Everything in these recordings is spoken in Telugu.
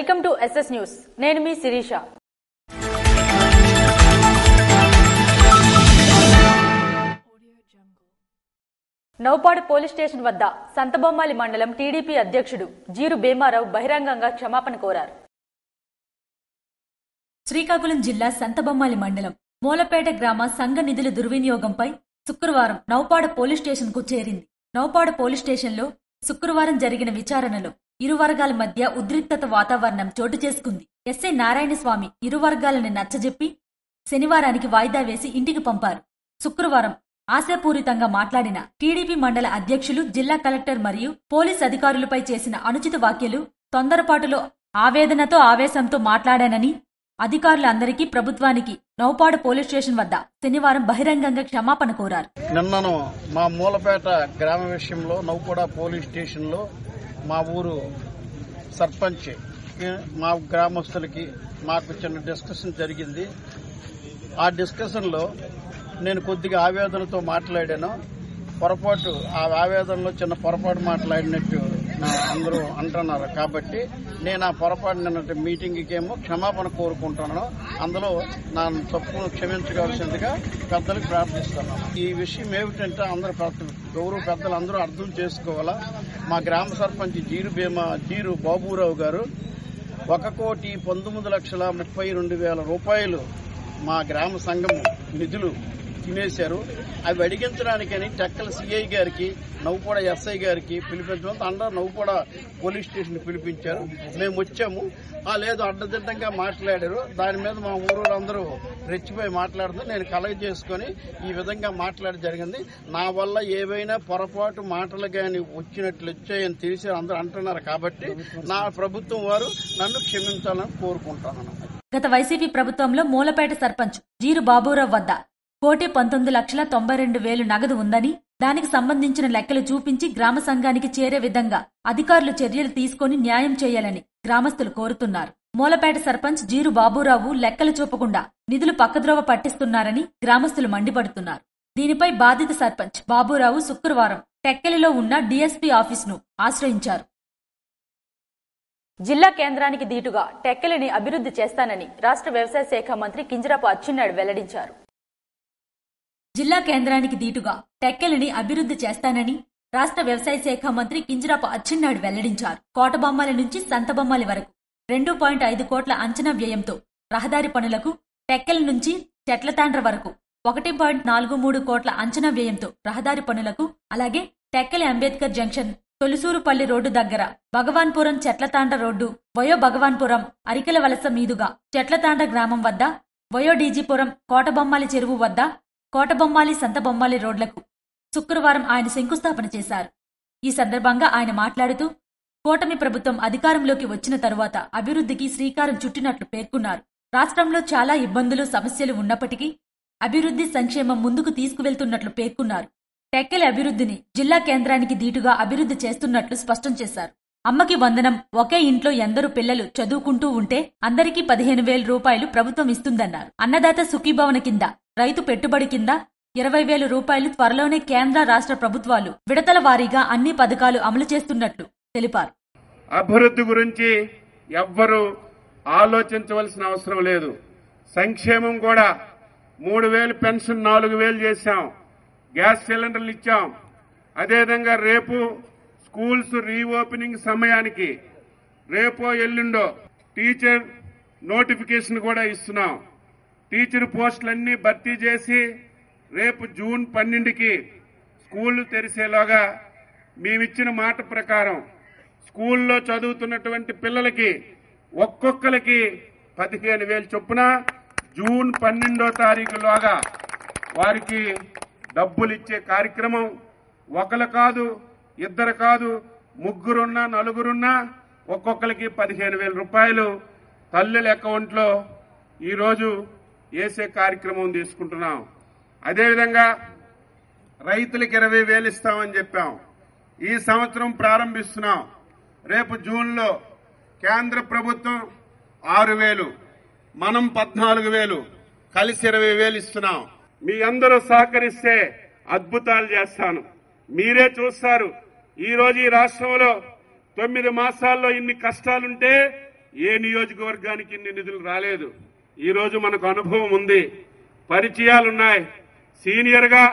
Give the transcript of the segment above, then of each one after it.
Welcome to SS news. నేను మీ శిరీష. నౌపాడు పోలీస్ స్టేషన్ వద్ద సంతబొమ్మాలి మండలం టీడీపీ అధ్యక్షుడు జీరు భీమారావు బహిరంగంగా క్షమాపణ కోరారు. శ్రీకాకుళం జిల్లా సంతబొమ్మాలి మండలం మూలపేట గ్రామ సంఘ నిధుల దుర్వినియోగంపై శుక్రవారం నౌపాడు పోలీస్ స్టేషన్ కు చేరింది. నౌపాడు పోలీస్ స్టేషన్లో శుక్రవారం జరిగిన విచారణలో ఇరు వర్గాల మధ్య ఉద్రిక్తత వాతావరణం చోటు చేసుకుంది. ఎస్ఐ నారాయణస్వామి ఇరు వర్గాలను నచ్చజెప్పి శనివారానికి వాయిదా వేసి ఇంటికి పంపారు. శుక్రవారం ఆశాపూరితంగా మాట్లాడిన టీడీపీ మండల అధ్యక్షులు, జిల్లా కలెక్టర్ మరియు పోలీస్ అధికారులపై చేసిన అనుచిత వ్యాఖ్యలు తొందరపాటులో ఆవేదనతో ఆవేశంతో మాట్లాడానని అధికారులందరికీ ప్రభుత్వానికి నౌపాడు పోలీస్ స్టేషన్ వద్ద శనివారం బహిరంగంగా క్షమాపణ కోరారు. నిన్నను మా మూలపేట గ్రామ విషయంలో నౌపాడు పోలీస్ స్టేషన్ లో మా ఊరు సర్పంచ్ మా గ్రామస్తులకి మాకు చిన్న డిస్కషన్ జరిగింది. ఆ డిస్కషన్ లో నేను కొద్దిగా ఆవేదనతో మాట్లాడాను. పొరపాటు ఆ ఆవేదనలో చిన్న పొరపాటు మాట్లాడినట్టు అందరూ అంటున్నారు. కాబట్టి నేను ఆ పొరపాటు నిన్నటి మీటింగ్కి ఏమో క్షమాపణ కోరుకుంటున్నాను. అందులో నా తప్పును క్షమించవలసిందిగా పెద్దలకు ప్రార్థిస్తున్నాను. ఈ విషయం ఏమిటంటే అందరూ గౌరవ పెద్దలు అందరూ అర్థం చేసుకోవాలా. మా గ్రామ సర్పంచ్ జీరు బాబురావు గారు 1,19,32,000 రూపాయలు మా గ్రామ సంఘం నిధులు తినేశారు. అవి అడిగించడానికని టెక్కల సిఐ గారికి, నౌపాడు ఎస్ఐ గారికి పిలిపించడం, అందరూ నౌపాడు పోలీస్ స్టేషన్ పిలిపించారు. మేము వచ్చాము. లేదు అడ్డదిడ్డంగా మాట్లాడారు. దాని మీద మా ఊరోళ్ళందరూ రెచ్చిపోయి మాట్లాడుతూ నేను కలెక్ట్ చేసుకుని ఈ విధంగా మాట్లాడి జరిగింది. నా వల్ల ఏవైనా పొరపాటు మాటలు కానీ వచ్చినట్లు వచ్చాయని తెలిసి అందరూ అంటున్నారు. కాబట్టి నా ప్రభుత్వం వారు నన్ను క్షమించాలని కోరుకుంటున్నాను. గత వైసీపీ ప్రభుత్వంలో మూలపేట సర్పంచ్ జీరు బాబురావు వద్ద 1,19,92,000 నగదు ఉందని, దానికి సంబంధించిన లెక్కలు చూపించి గ్రామ సంఘానికి చేరే విధంగా అధికారులు చర్యలు తీసుకుని న్యాయం చేయాలని గ్రామస్తులు కోరుతున్నారు. మూలపేట సర్పంచ్ జీరు బాబురావు లెక్కలు చూపకుండా నిధులు పక్కద్రోవ పట్టిస్తున్నారని గ్రామస్తులు మండిపడుతున్నారు. దీనిపై బాధిత సర్పంచ్ బాబురావు శుక్రవారం టెక్కలిలో ఉన్న డీఎస్పీ ఆఫీసును ఆశ్రయించారు. జిల్లా కేంద్రానికి దీటుగా టెక్కలిని అభివృద్ధి చేస్తానని రాష్ట్ర వ్యవసాయ శాఖ మంత్రి కింజరాపు అచ్చెన్నాయుడు వెల్లడించారు. జిల్లా కేంద్రానికి దీటుగా టెక్కలిని అభివృద్ధి చేస్తానని రాష్ట్ర వ్యవసాయ శాఖ మంత్రి కింజరాపు అచ్చెన్నాయుడు వెల్లడించారు. కోటబొమ్మాలి నుంచి సంతబొమ్మాలి వరకు 2.5 కోట్ల అంచనా వ్యయంతో రహదారి పనులకు, టెక్కలి నుంచి చెట్లతాండ్ర వరకు 1.43 కోట్ల అంచనా వ్యయంతో రహదారి పనులకు, అలాగే టెక్కలి అంబేద్కర్ జంక్షన్ తొలిసూరుపల్లి రోడ్డు దగ్గర భగవాన్పురం చెట్లతాండ్ర రోడ్డు, వయో భగవాన్పురం అరికెల వలస మీదుగా చెట్లతాండ్ర గ్రామం వద్ద, వయో డీజీపురం కోటబొమ్మాలి చెరువు వద్ద కోటబొమ్మాలి సంతబొమ్మాలి రోడ్లకు శుక్రవారం ఆయన శంకుస్థాపన చేశారు. ఈ సందర్భంగా ఆయన మాట్లాడుతూ కూటమి ప్రభుత్వం అధికారంలోకి వచ్చిన తరువాత అభివృద్ధికి శ్రీకారం చుట్టినట్లు పేర్కొన్నారు. రాష్ట్రంలో చాలా ఇబ్బందులు, సమస్యలు ఉన్నప్పటికీ అభివృద్ధి, సంక్షేమం ముందుకు తీసుకువెళ్తున్నట్లు పేర్కొన్నారు. టెక్కలి అభివృద్ధిని జిల్లా కేంద్రానికి దీటుగా అభివృద్ధి చేస్తున్నట్లు స్పష్టం చేశారు. అమ్మకి వందనం, ఒకే ఇంట్లో ఎందరు పిల్లలు చదువుకుంటూ ఉంటే అందరికీ 15,000 రూపాయలు ప్రభుత్వం ఇస్తుందన్నారు. అన్నదాత సుఖీభవన కింద, రైతు పెట్టుబడి కింద 20,000 రూపాయలు త్వరలోనే కేంద్ర, రాష్ట్ర ప్రభుత్వాలు విడతల వారీగా అన్ని పథకాలు అమలు చేస్తున్నట్లు తెలిపారు. అభివృద్ధి గురించి ఎవ్వరూ ఆలోచించవలసిన అవసరం లేదు. సంక్షేమం కూడా 3,000 పెన్షన్ 4,000 చేశాం. గ్యాస్ సిలిండర్లు ఇచ్చాం. అదేవిధంగా రేపు స్కూల్స్ రీఓపెనింగ్ సమయానికి రేపో ఎల్లుండో టీచర్ నోటిఫికేషన్ కూడా ఇస్తున్నాం. టీచర్ పోస్టులన్నీ భర్తీ చేసి రేపు జూన్ 12కి స్కూళ్లు తెరిచేలోగా మేమిచ్చిన మాట ప్రకారం స్కూల్లో చదువుతున్నటువంటి పిల్లలకి ఒక్కొక్కరికి 15,000 చొప్పున జూన్ 12వ తారీఖులోగా వారికి డబ్బులు ఇచ్చే కార్యక్రమం, ఒకరు కాదు, ఇద్దరు కాదు, ముగ్గురున్నా, నలుగురున్నా ఒక్కొక్కరికి 15,000 రూపాయలు తల్లుల అకౌంట్లో ఈరోజు వేసే కార్యక్రమం తీసుకుంటున్నాం. అదేవిధంగా రైతులకు 20,000 ఇస్తామని చెప్పాం. ఈ సంవత్సరం ప్రారంభిస్తున్నాం. రేపు జూన్లో కేంద్ర ప్రభుత్వం 6,000, మనం 14,000, కలిసి 20,000 ఇస్తున్నాం. మీ అందరూ సహకరిస్తే అద్భుతాలు చేస్తాను. మీరే చూస్తారు. ఈ రోజు ఈ రాష్ట్రంలో 9 మాసాల్లో ఇన్ని కష్టాలుంటే ఏ నియోజకవర్గానికి ఇన్ని నిధులు రాలేదు. ఈ రోజు మనకు అనుభవం ఉంది, పరిచయాలున్నాయి, సీనియర్ గా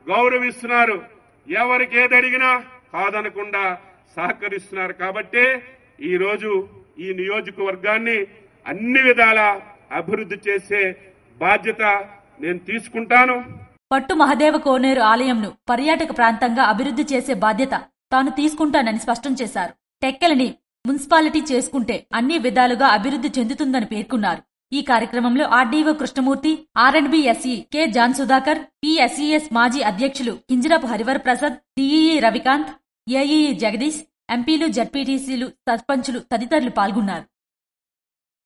గౌరవిస్తున్నారు, ఎవరికి ఏది అడిగినా కాదనకుండా సహకరిస్తున్నారు. కాబట్టి ఈ రోజు ఈ నియోజకవర్గాన్ని అన్ని విధాల అభివృద్ధి చేసే బాధ్యత నేను తీసుకుంటాను. పట్టు మహదేవ కోనేరు ఆలయంను పర్యాటక ప్రాంతంగా అభివృద్ధి చేసే బాధ్యత తాను తీసుకుంటానని స్పష్టం చేశారు. టెక్కలిని మున్సిపాలిటీ చేసుకుంటే అన్ని విధాలుగా అభివృద్ధి చెందుతుందని పేర్కొన్నారు. ఈ కార్యక్రమంలో RDO Krishnamurthy, R and B SE K John Sudhakar, PSES మాజీ అధ్యక్షులు కింజరాపు హరివర్ ప్రసాద్, డిఈఈ రవికాంత్, ఏఈఈ జగదీష్, ఎంపీలు, జడ్పీటీసీలు, సర్పంచులు తదితరులు పాల్గొన్నారు.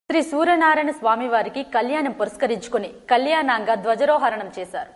శ్రీ సూర్యనారాయణ స్వామివారికి కళ్యాణం పురస్కరించుకుని కళ్యాణాంగ ధ్వజారోహణం చేశారు.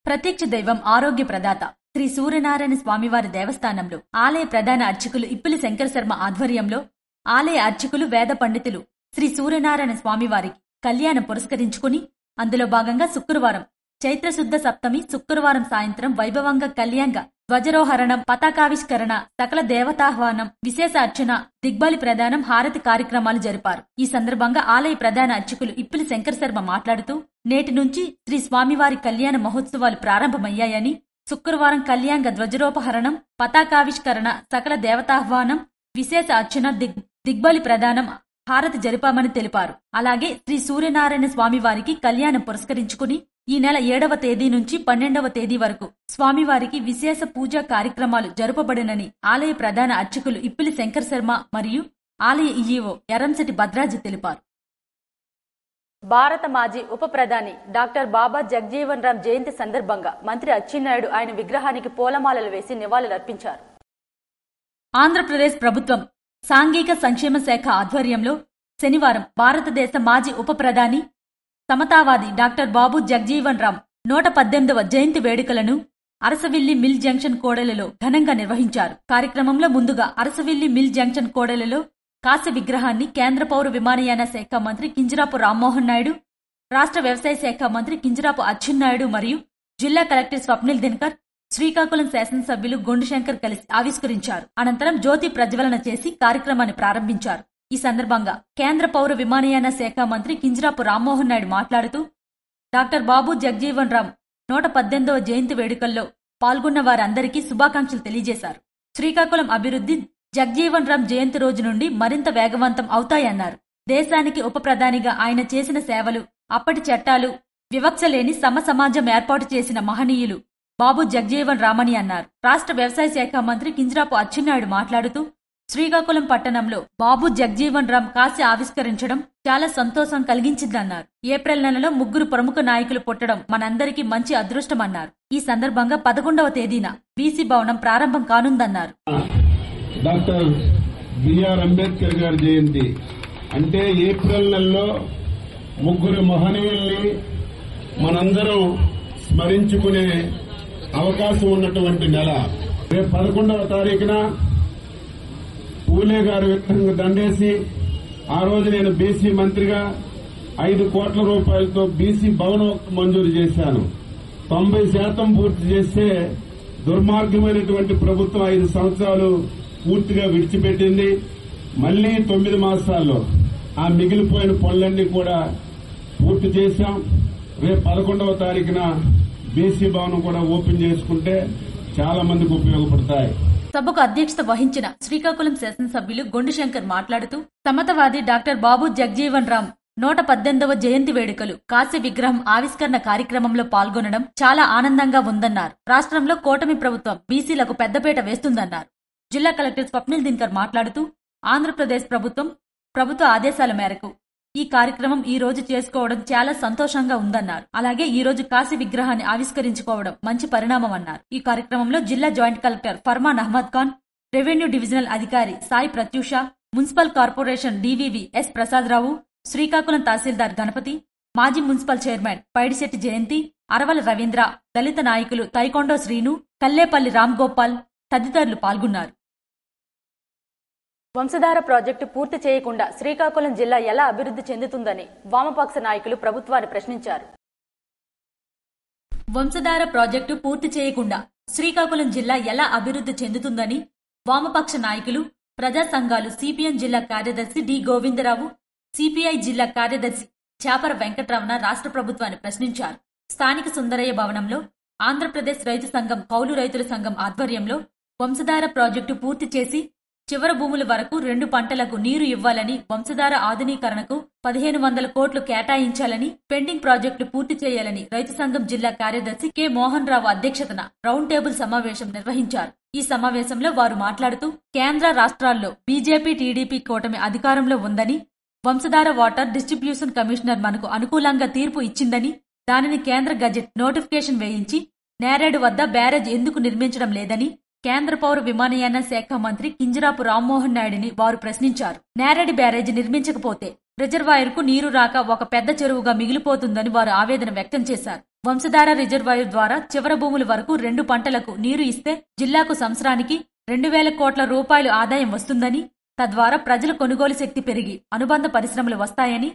ప్రత్యక్ష దైవం ఆరోగ్య ప్రదాత శ్రీ సూర్యనారాయణ స్వామివారి దేవస్థానంలో ఆలయ ప్రధాన అర్చకులు ఇప్పిలి శంకర శర్మ ఆధ్వర్యంలో ఆలయ అర్చకులు, వేద పండితులు శ్రీ సూర్యనారాయణ స్వామివారికి కళ్యాణం పురస్కరించుకుని అందులో భాగంగా శుక్రవారం చైత్రశుద్ధ సప్తమి శుక్రవారం సాయంత్రం వైభవంగా కళ్యాణ ధ్వజారోహరణం, పతాకావిష్కరణ, సకల దేవతాహ్వానం, విశేష అర్చన, దిగ్బలి ప్రదానం, హారతి కార్యక్రమాలు జరిపారు. ఈ సందర్భంగా ఆలయ ప్రధాన అర్చకులు ఇప్పిలి శంకర శర్మ మాట్లాడుతూ నేటి నుంచి శ్రీ స్వామివారి కళ్యాణ మహోత్సవాలు ప్రారంభమయ్యాయని, శుక్రవారం కళ్యాణ ధ్వజారోపహరణం, పతాకావిష్కరణ, సకల దేవతాహ్వానం, విశేష అర్చన, దిగ్బలి ప్రదానం, హారతి జరిపామని తెలిపారు. అలాగే శ్రీ సూర్యనారాయణ స్వామివారికి కళ్యాణం పురస్కరించుకుని ఈ నెల 7వ తేదీ నుంచి 12వ తేదీ వరకు స్వామివారికి విశేష పూజా కార్యక్రమాలు జరుపబడినని ఆలయ ప్రధాన అర్చకులు ఇప్పిలి శంకర శర్మ మరియు ఆలయ ఈఈఓ ఎర్రంశెట్టి భద్రాజీ తెలిపారు. భారత మాజీ ఉప ప్రధాని డాక్టర్ బాబా జగజీవన్ రామ్ జయంతి సందర్భంగా మంత్రి అచ్చెన్నాయుడు ఆయన విగ్రహానికి పూలమాలలు వేసి నివాళులర్పించారు. ఆంధ్రప్రదేశ్ ప్రభుత్వం సాంఘిక సంక్షేమ శాఖ ఆధ్వర్యంలో శనివారం భారతదేశ మాజీ ఉప ప్రధాని సమతావాది డాక్టర్ బాబు జగజీవన్ రామ్ 118వ జయంతి వేడుకలను అరసవిల్లి మిల్ జంక్షన్ కోడెలలో ఘనంగా నిర్వహించారు. కార్యక్రమంలో ముందుగా అరసవిల్లి మిల్ జంక్షన్ కోడెలలో కాంస్య విగ్రహాన్ని కేంద్ర పౌర విమానయాన శాఖ మంత్రి కింజరాపు రామ్మోహన్ నాయుడు, రాష్ట్ర వ్యవసాయ శాఖ మంత్రి కింజరాపు అచ్చెన్నాయుడు మరియు జిల్లా కలెక్టర్ స్వప్నిల్ దినకర్, శ్రీకాకుళం శాసనసభ్యులు గొండుశంకర్ కలిసి ఆవిష్కరించారు. అనంతరం జ్యోతి ప్రజ్వలన చేసి కార్యక్రమాన్ని ప్రారంభించారు. ఈ సందర్భంగా కేంద్ర పౌర విమానయాన శాఖ మంత్రి కింజరాపు రామ్మోహన్ నాయుడు మాట్లాడుతూ డాక్టర్ బాబు జగజీవన్ రామ్ 118వ జయంతి వేడుకల్లో పాల్గొన్న వారందరికీ శుభాకాంక్షలు తెలియజేశారు. శ్రీకాకుళం అభివృద్ధి జగజీవన్ రామ్ జయంతి రోజు నుండి మరింత వేగవంతం అవుతాయన్నారు. దేశానికి ఉప ప్రధానిగా ఆయన చేసిన సేవలు, అప్పటి చట్టాలు, వివక్ష లేని సమాజం ఏర్పాటు చేసిన మహనీయులు బాబు జగజీవన్ రామ్ అని అన్నారు. రాష్ట్ర వ్యవసాయ శాఖ మంత్రి కింజరాపు అచ్చెన్నాయుడు మాట్లాడుతూ శ్రీకాకుళం పట్టణంలో బాబు జగజీవన్ రామ్ కాంస్య ఆవిష్కరించడం చాలా సంతోషం కలిగించిందన్నారు. ఏప్రిల్ నెలలో 3 ప్రముఖ నాయకులు పుట్టడం మనందరికీ మంచి అదృష్టమన్నారు. ఈ సందర్భంగా 11వ తేదీన బీసీ భవనం ప్రారంభం కానుందన్నారు. డాక్టర్ బిఆర్ అంబేద్కర్ గారి జయంతి అంటే ఏప్రిల్ నెలలో 3 మహనీయుల్ని మనందరం స్మరించుకునే అవకాశం ఉన్నటువంటి నెల. రేపు 11వ తారీఖున పూలే గారు విగ్రహం దండేసి ఆ రోజు నేను బీసీ మంత్రిగా 5 కోట్ల రూపాయలతో బీసీ భవనం మంజూరు చేశాను. 90% పూర్తి చేస్తే దుర్మార్గమైనటువంటి ప్రభుత్వం 5 సంవత్సరాలు పూర్తిగా విడిచిపెట్టింది. మళ్లీ 9 మాసాల్లో ఆ మిగిలిపోయిన పనులన్నీ కూడా పూర్తి చేశాం. రేపు 11వ తారీఖున బీసీ భవనం కూడా ఓపెన్ చేసుకుంటే చాలా మందికి ఉపయోగపడతాయి. సభకు అధ్యక్షత వహించిన శ్రీకాకుళం శాసనసభ్యులు గొండుశంకర్ మాట్లాడుతూ సమతవాది డాక్టర్ బాబు జగజీవన్ రామ్ 118వ జయంతి వేడుకలు కాంస్య విగ్రహం ఆవిష్కరణ కార్యక్రమంలో పాల్గొనడం చాలా ఆనందంగా ఉందన్నారు. రాష్ట్రంలో కూటమి ప్రభుత్వం బీసీలకు పెద్దపీట వేస్తుందన్నారు. జిల్లా కలెక్టర్ స్వప్నిల్ దినకర్ మాట్లాడుతూ ఆంధ్రప్రదేశ్ ప్రభుత్వ ఆదేశాల మేరకు ఈ కార్యక్రమం ఈ రోజు చేసుకోవడం చాలా సంతోషంగా ఉందన్నారు. అలాగే ఈ రోజు కాంస్య విగ్రహాన్ని ఆవిష్కరించుకోవడం మంచి పరిణామం అన్నారు. ఈ కార్యక్రమంలో జిల్లా joint collector Farman Ahmed Khan, revenue divisional అధికారి Sai Pratyusha, municipal corporation DVV S Prasadarao, Srikakulam tahsildar Ganapathi, మాజీ మున్సిపల్ చైర్మన్ పైడిశెట్టి జయంతి, అరవల రవీంద్ర, దళిత నాయకులు తైకొండో శ్రీను, కల్లేపల్లి రామ్ గోపాల్ తదితరులు పాల్గొన్నారు. వంశధార ప్రాజెక్టు పూర్తి చేయకుండా శ్రీకాకుళం జిల్లా ఎలా అభివృద్ధి చెందుతుందని వామపక్ష నాయకులు ప్రభుత్వాన్ని ప్రశ్నించారు. వంశధార ప్రాజెక్టు పూర్తి చేయకుండా శ్రీకాకుళం జిల్లా ఎలా అభివృద్ధి చెందుతుందని వామపక్ష నాయకులు ప్రజా సంఘాలు సిపిఎం జిల్లా కార్యదర్శి డి గోవిందరావు, సిపిఐ జిల్లా కార్యదర్శి చాపర వెంకటరమణ రాష్ట్ర ప్రభుత్వాన్ని ప్రశ్నించారు. స్థానిక సుందరయ్య భవనంలో ఆంధ్రప్రదేశ్ రైతు సంఘం, కౌలు రైతుల సంఘం ఆధ్వర్యంలో వంశధార ప్రాజెక్టు పూర్తి చేసి చివరి భూముల వరకు 2 పంటలకు నీరు ఇవ్వాలని, వంశధార ఆధునీకరణకు 1500 కోట్లు కేటాయించాలని, పెండింగ్ ప్రాజెక్టులు పూర్తి చేయాలని రైతు సంఘం జిల్లా కార్యదర్శి కె మోహన్ రావు అధ్యక్షతన రౌండ్ టేబుల్ సమావేశం నిర్వహించారు. ఈ సమావేశంలో వారు మాట్లాడుతూ కేంద్ర రాష్ట్రాల్లో బీజేపీ, టీడీపీ కూటమి అధికారంలో ఉందని, వంశధార వాటర్ డిస్ట్రిబ్యూషన్ కమిషనర్ మనకు అనుకూలంగా తీర్పు ఇచ్చిందని, దానిని కేంద్ర గజెట్ నోటిఫికేషన్ వేయించి నేరేడు వద్ద బ్యారేజ్ ఎందుకు నిర్మించడం లేదని కేంద్ర పౌర విమానయాన శాఖ మంత్రి కింజరాపు రామ్మోహన్ నాయుడిని వారు ప్రశ్నించారు. నేరేడు బ్యారేజ్ నిర్మించకపోతే రిజర్వాయర్కు నీరు రాక ఒక పెద్ద చెరువుగా మిగిలిపోతుందని వారు ఆవేదన వ్యక్తం చేశారు. వంశధార రిజర్వాయర్ ద్వారా చివరి భూముల వరకు 2 పంటలకు నీరు ఇస్తే జిల్లాకు సంవత్సరానికి 2000 కోట్ల రూపాయలు ఆదాయం వస్తుందని, తద్వారా ప్రజల కొనుగోలు శక్తి పెరిగి అనుబంధ పరిశ్రమలు వస్తాయని,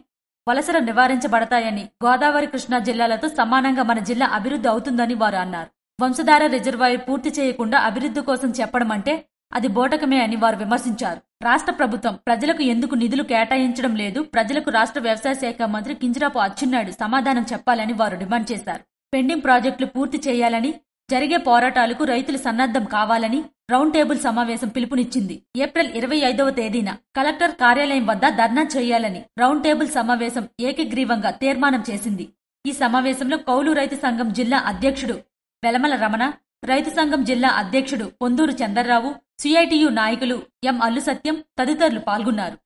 వలసలు నివారించబడతాయని, గోదావరి, కృష్ణా జిల్లాలతో సమానంగా మన జిల్లా అభివృద్ధి అవుతుందని వారు అన్నారు. వంశధార రిజర్వాయర్ పూర్తి చేయకుండా అభివృద్ధి కోసం చెప్పడం అంటే అది బోటకమే అని వారు విమర్శించారు. రాష్ట్ర ప్రభుత్వం ప్రజలకు ఎందుకు నిధులు కేటాయించడం లేదు, ప్రజలకు రాష్ట్ర వ్యవసాయ శాఖ మంత్రి కింజరాపు అచ్చెన్నాయుడు సమాధానం చెప్పాలని వారు డిమాండ్ చేశారు. పెండింగ్ ప్రాజెక్టులు పూర్తి చేయాలని, జరిగే పోరాటాలకు రైతులు సన్నద్దం కావాలని రౌండ్ టేబుల్ సమావేశం పిలుపునిచ్చింది. ఏప్రిల్ 25వ తేదీన కలెక్టర్ కార్యాలయం వద్ద ధర్నా చేయాలని రౌండ్ టేబుల్ సమావేశం ఏకగ్రీవంగా తీర్మానం చేసింది. ఈ సమావేశంలో కౌలు రైతు సంఘం జిల్లా అధ్యక్షుడు వెలమల రమణ, రైతు సంఘం జిల్లా అధ్యక్షుడు పొందూరు చంద్రరావు, సిఐటియు నాయకులు ఎం అల్లు సత్యం తదితరులు పాల్గొన్నారు.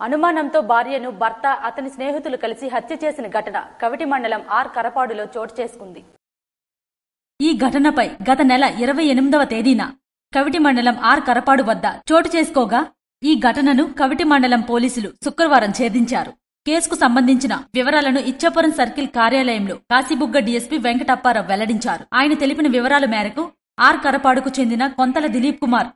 అనుమానంతో భార్యను భర్త, అతని స్నేహితులు కలిసి హత్య చేసిన ఘటన కవిటి మండలం ఆర్ కరపాడులో చోటు చేసుకుంది. ఈ ఘటనపై గత నెల 28వ తేదీన కవిటి మండలం ఆర్ కరపాడు వద్ద చోటు చేసుకోగా, ఈ ఘటనను కవిటి మండలం పోలీసులు శుక్రవారం ఛేదించారు. కేసుకు సంబంధించిన వివరాలను ఇచ్చాపురం సర్కిల్ కార్యాలయంలో కాశీబుగ్గ డీఎస్పీ వెంకటప్పారావు వెల్లడించారు. ఆయన తెలిపిన వివరాల మేరకు ఆర్ కరపాడుకు చెందిన కొంతల దిలీప్ కుమార్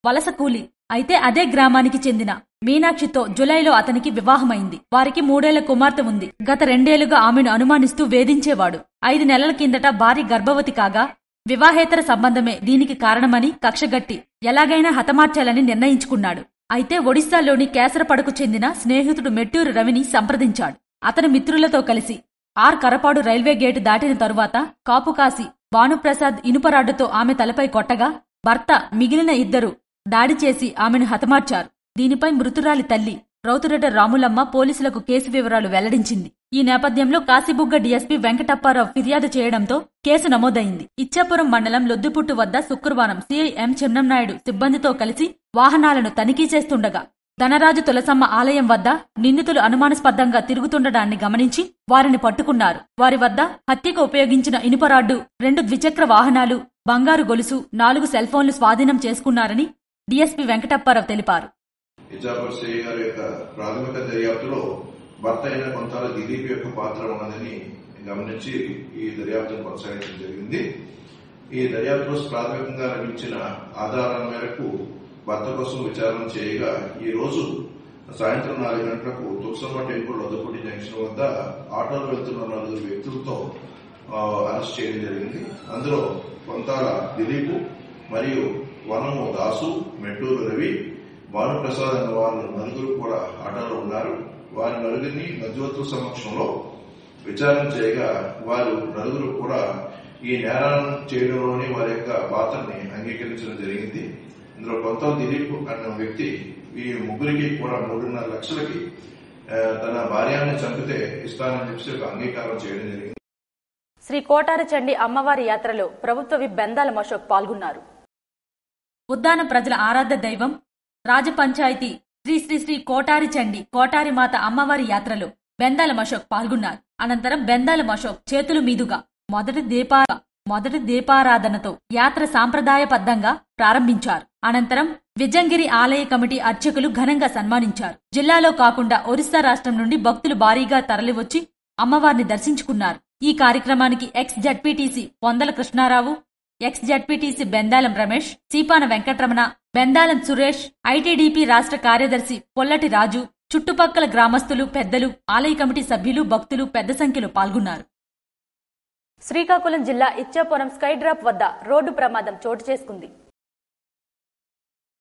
వలస కూలి అయితే అదే గ్రామానికి చెందిన మీనాక్షితో జులైలో అతనికి వివాహమైంది. వారికి 3 ఏళ్ల కుమార్తె ఉంది. గత 2 ఏళ్లుగా ఆమెను అనుమానిస్తూ వేధించేవాడు. 5 నెలల కిందట భార్య గర్భవతి కాగా వివాహేతర సంబంధమే దీనికి కారణమని కక్షగట్టి ఎలాగైనా హతమార్చాలని నిర్ణయించుకున్నాడు. అయితే ఒడిశాలోని కేసరపడకు చెందిన స్నేహితుడు మెట్టూరు రవిని సంప్రదించాడు. అతని మిత్రులతో కలిసి ఆర్ కరపాడు రైల్వే గేటు దాటిన తరువాత కాపుకాసి భానుప్రసాద్ ఇనుపరాడ్డుతో ఆమె తలపై కొట్టగా భర్త, మిగిలిన 2 దాడి చేసి ఆమెను హతమార్చారు. దీనిపై మృతురాలి తల్లి రౌతురెడ్డ రాములమ్మ పోలీసులకు కేసు వివరాలు వెల్లడించింది. ఈ నేపథ్యంలో కాశీబుగ్గ డీఎస్పీ వెంకటప్పారావు ఫిర్యాదు చేయడంతో కేసు నమోదైంది. ఇచ్చాపురం మండలం లొద్దుపుట్టు వద్ద శుక్రవారం సీఐ ఎం చెన్నంనాయుడు సిబ్బందితో కలిసి వాహనాలను తనిఖీ చేస్తుండగా ధనరాజు తులసమ్మ ఆలయం వద్ద నిందితులు అనుమానాస్పదంగా తిరుగుతుండడాన్ని గమనించి వారిని పట్టుకున్నారు. వారి వద్ద హత్యకు ఉపయోగించిన ఇనుపరాడ్డు, 2 ద్విచక్ర వాహనాలు, బంగారు గొలుసు, 4 సెల్ ఫోన్లు స్వాధీనం చేసుకున్నారని డీఎస్పీ వెంకటప్పారావు తెలిపారు. ఇచ్చాపురం సిఐ గారి యొక్క ప్రాథమిక దర్యాప్తులో భర్త అయిన కొంతాల దిలీప్ యొక్క పాత్ర ఉన్నదని గమనించి ఈ దర్యాప్తును కొనసాగించడం జరిగింది. ఈ దర్యాప్తులో ప్రాథమికంగా లభించిన ఆధారాల మేరకు భర్త కోసం విచారణ చేయగా ఈ రోజు సాయంత్రం 4 గంటలకు తులసమ్మ టెంపుల్ వద్దపూడి జంక్షన్ వద్ద ఆటోలో వెళ్తున్న 4 వ్యక్తులతో అరెస్ట్ చేయడం జరిగింది. అందులో కొంతాల దిలీప్ మరియు వనము దాసు, మెట్టూరు రవి, భానుప్రసాద్ అన్న వాళ్ళు 4 కూడా ఆటోలో ఉన్నారు. వారి 4 మధ్యవర్తుల సమక్షంలో విచారణ చేయగా వారు 4 కూడా ఈ నేరాలను చేయడంలోని వారి యొక్క పాత్రని అంగీకరించడం జరిగింది. ఇందులో కొంత దిలీప్ అన్న వ్యక్తి ఈ 3 కూడా 3.5 లక్షలకి తన భార్యని చంపితే ఇస్తానని చెప్పి ఒక అంగీకారం చేయడం జరిగింది. శ్రీ కోటారి చండి అమ్మవారి యాత్రలో ప్రభుత్వ విప్ బెందాల అశోక్ పాల్గొన్నారు. ఉద్దాన ప్రజల ఆరాధ్య దైవం రాజపంచాయతీ శ్రీ శ్రీ శ్రీ కోటారి చండి కోటారి మాత అమ్మవారి యాత్రలో బెందాల అశోక్ పాల్గొన్నారు. అనంతరం బెందాల అశోక్ చేతుల మీదుగా మొదటి దీపారాధనతో యాత్ర సాంప్రదాయబద్ధంగా ప్రారంభించారు. అనంతరం విజంగిరి ఆలయ కమిటీ అర్చకులు ఘనంగా సన్మానించారు. జిల్లాలో కాకుండా ఒరిస్సా రాష్ట్రం నుండి భక్తులు భారీగా తరలివచ్చి అమ్మవారిని దర్శించుకున్నారు. ఈ కార్యక్రమానికి ex ZPTC Pondala Krishnarao, ex ZPTC Bendalam Ramesh, Seepana Venkataramana, Bendalam Suresh, ITDP రాష్ట్ర కార్యదర్శి పొల్లటి రాజు, చుట్టుపక్కల గ్రామస్తులు, పెద్దలు, ఆలయ కమిటీ సభ్యులు, భక్తులు పెద్ద సంఖ్యలో పాల్గొన్నారు. శ్రీకాకుళం జిల్లా ఇచ్చాపురం స్కై డ్రాప్ వద్ద రోడ్డు ప్రమాదం చోటు చేసుకుంది.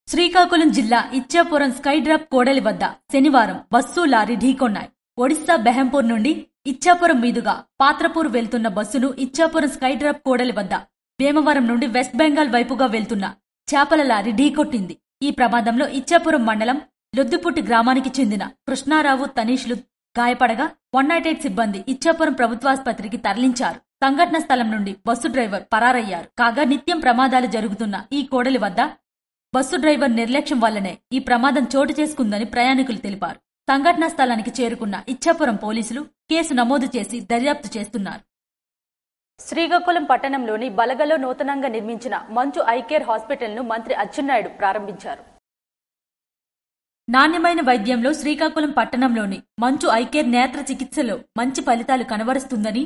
శ్రీకాకుళం జిల్లా ఇచ్చాపురం స్కై డ్రాప్ కోడలి వద్ద శనివారం బస్సు లారీ ఢీకొన్నాయి. ఒడిశా బెహంపూర్ నుండి ఇచ్చాపురం మీదుగా పాత్రపూర్ వెళ్తున్న బస్సును ఇచ్చాపురం స్కై డ్రాప్ కోడలి వద్ద భీమవరం నుండి వెస్ట్ బెంగాల్ వైపుగా వెళ్తున్న చేపల లారీ ఢీకొట్టింది. ఈ ప్రమాదంలో ఇచ్చాపురం మండలం లొద్దుపుట్టి గ్రామానికి చెందిన కృష్ణారావు, తనీష్లు గాయపడగా 108 సిబ్బంది ఇచ్చాపురం ప్రభుత్వాసుపత్రికి తరలించారు. సంఘటన స్థలం నుండి బస్సు డ్రైవర్ పరారయ్యారు. కాగా నిత్యం ప్రమాదాలు జరుగుతున్న ఈ కోడలి వద్ద బస్సు డ్రైవర్ నిర్లక్ష్యం వల్లనే ఈ ప్రమాదం చోటు చేసుకుందని ప్రయాణికులు తెలిపారు. సంఘటనా స్థలానికి చేరుకున్న ఇచ్చాపురం పోలీసులు కేసు నమోదు చేసి దర్యాప్తు చేస్తున్నారు. శ్రీకాకుళం పట్టణంలోని బలగలో నూతనంగా నిర్మించిన మంచు ఐ కేర్ హాస్పిటల్ను మంత్రి అచ్చెన్నాయుడు ప్రారంభించారు. నాణ్యమైన వైద్యంలో శ్రీకాకుళం పట్టణంలోని మంచు ఐ కేర్ నేత్ర చికిత్సలో మంచి ఫలితాలు కనబరుస్తుందని,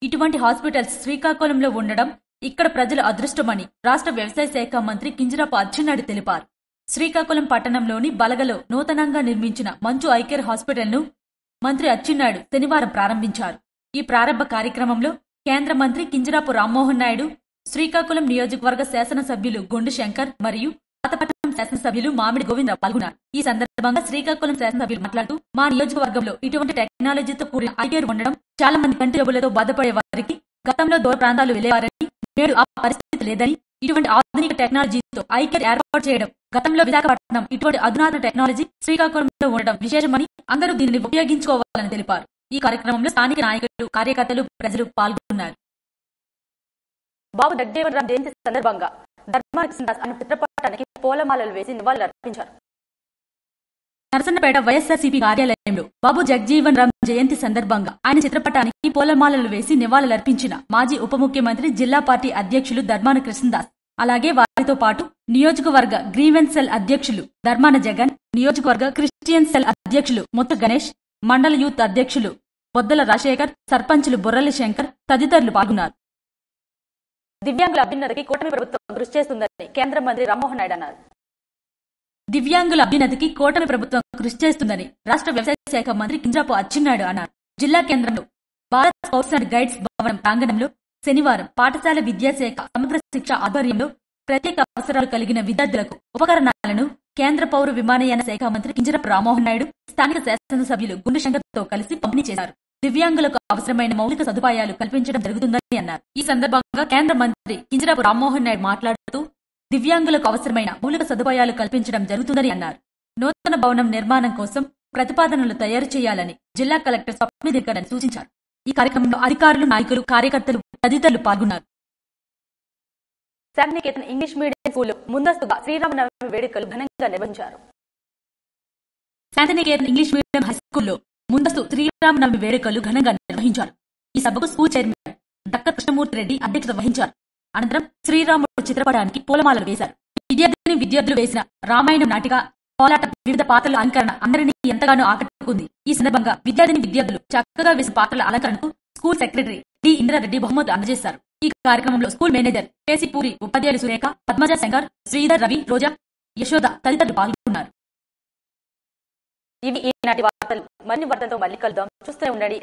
ఇటువంటి హాస్పిటల్స్ శ్రీకాకుళంలో ఉండడం ఇక్కడ ప్రజల అదృష్టమని రాష్ట్ర వ్యవసాయ శాఖ మంత్రి కింజరాపు అచ్చెన్నాయుడు తెలిపారు. శ్రీకాకుళం పట్టణంలోని బలగలో నూతనంగా నిర్మించిన మంచు ఐ కేర్ హాస్పిటల్ను మంత్రి అచ్చెన్నాయుడు శనివారం ప్రారంభించారు. ఈ ప్రారంభ కార్యక్రమంలో కేంద్ర మంత్రి కింజరాపు రామ్మోహన్ నాయుడు, శ్రీకాకుళం నియోజకవర్గ శాసనసభ్యులు గొండు శంకర్ మరియు పాతపట్నం శాసనసభ్యులు మామిడి గోవిందరావు పాల్గొన్నారు. ఈ సందర్భంగా శ్రీకాకుళం శాసనసభ్యులు మాట్లాడుతూ, మా నియోజకవర్గంలో ఇటువంటి టెక్నాలజీతో కూడిన ఐ కేర్ ఉండడం, చాలా మంది కంటి జబ్బులతో బాధపడే వారికి గతంలో దూర ప్రాంతాలు వెళ్లేవారని, నేడు ఆ పరిస్థితి లేదని, ఇటువంటి ఆధునిక టెక్నాలజీతో ఐ కేర్ ఏర్పాటు చేయడం, గతంలో విశాఖపట్నం ఇటువంటి అధునాతన టెక్నాలజీ శ్రీకాకుళంలో ఉండడం విశేషమని, అందరూ దీనిని ఉపయోగించుకోవాలని తెలిపారు. ఈ కార్యక్రమంలో స్థానిక నాయకులు, కార్యకర్తలు, ప్రజలు పాల్గొన్నారు. బాబు జగజీవన్ రామ్ జయంతి సందర్భంగా ధర్మాన కృష్ణదాస్ అనే చిత్రపటానికి పూలమాలలు వేసి నివాళులర్పించారు. నరసన్నపేట వైఎస్ఆర్సీపీ కార్యాలయంలో బాబు జగజీవన్ రామ్ జయంతి సందర్భంగా ఆయన చిత్రపటానికి పూలమాలలు వేసి నివాళులర్పించిన మాజీ ఉప ముఖ్యమంత్రి, జిల్లా పార్టీ అధ్యక్షులు ధర్మాన కృష్ణదాస్, అలాగే వారితో పాటు నియోజకవర్గ గ్రీవెన్స్ సెల్ అధ్యక్షులు ధర్మాన జగన్, నియోజకవర్గ క్రిస్టియన్ సెల్ అధ్యక్షులు ముత్త గణేష్, మండల యూత్ అధ్యక్షులు బొద్దల రాజశేఖర్, సర్పంచులు బొర్రలి శంకర్ తదితరులు పాల్గొన్నారు. దివ్యాంగుల అభ్యున్నతికి కూటమి ప్రభుత్వం కృషి చేస్తుందని కేంద్ర మంత్రి రామ్మోహన్ నాయుడు అన్నారు. దివ్యాంగుల అభ్యున్నతికి కూటమి ప్రభుత్వం కృషి చేస్తుందని రాష్ట్ర వ్యవసాయ శాఖ మంత్రి కింజరాపు అచ్చెన్నాయుడు అన్నారు. జిల్లా కేంద్రంలో భారత్ స్కౌట్స్ అండ్ గైడ్స్ భవనం ప్రాంగణంలో శనివారం పాఠశాల విద్యాశాఖ సమగ్ర శిక్ష ఆధ్వర్యంలో ప్రత్యేక అవసరాలు కలిగిన విద్యార్థులకు ఉపకరణాలను కేంద్ర పౌర విమానయాన శాఖ మంత్రి కింజరాపు రామ్మోహన్ నాయుడు స్థానిక శాసనసభ్యులు గుండు శంకర్తో కలిసి పంపిణీ చేశారు. దివ్యాంగులకు అవసరమైన మౌలిక సదుపాయాలు కల్పించడం జరుగుతుందని అన్నారు. ఈ సందర్భంగా కేంద్ర మంత్రి కింజరాపు రామ్మోహన్ నాయుడు మాట్లాడుతూ, దివ్యాంగులకు అవసరమైన మౌలిక సదుపాయాలు కల్పించడం జరుగుతుందని అన్నారు. నూతన భవనం నిర్మాణం కోసం ప్రతిపాదనలు తయారు చేయాలని జిల్లా కలెక్టర్ స్వప్నదిక్కరని సూచించారు. ఈ కార్యక్రమంలో అధికారులు, నాయకులు, కార్యకర్తలు తదితరులు పాల్గొన్నారు. శాంతినికేతన్ ఇంగ్లీష్ మీడియం స్కూల్లో ముందస్తుగా శ్రీరామనవమి వేడుకలు ఘనంగా నిర్వహించారు. శాంతినికేతన్ ఇంగ్లీష్ మీడియం హైస్కూల్లో ముందస్తు శ్రీరామనవమి వేడుకలు ఘనంగా నిర్వహించారు. ఈ సభకు school chairman doctor Krishnamurthy Reddy అధ్యక్షత వహించారు. అనంతరం శ్రీరాముడు చిత్రపటానికి పూలమాలలు వేశారు. విద్యార్థులు వేసిన రామాయణం నాటిక, పోలాటం, వివిధ పాత్రల అలంకరణ అందరినీ ఎంతగానో ఆకట్టుకుంది. ఈ సందర్భంగా విద్యార్థులు చక్కగా వేసిన పాత్రల అలంకరణకు స్కూల్ సెక్రటరీ డి ఇంద్రారెడ్డి బహుమతులు అందజేశారు. ఈ కార్యక్రమంలో స్కూల్ మేనేజర్ పేసిపూరి, ఉపాధ్యాయులు సురేఖ, పద్మజ శంకర్, శ్రీధర్, రవి, రోజా, యశోద తదితరులు పాల్గొన్నారు. ఇవి ఈనాటి వార్తలు. మరిన్ని వార్తలతో మళ్ళీ కలుద్దాం. చూస్తూనే ఉండండి.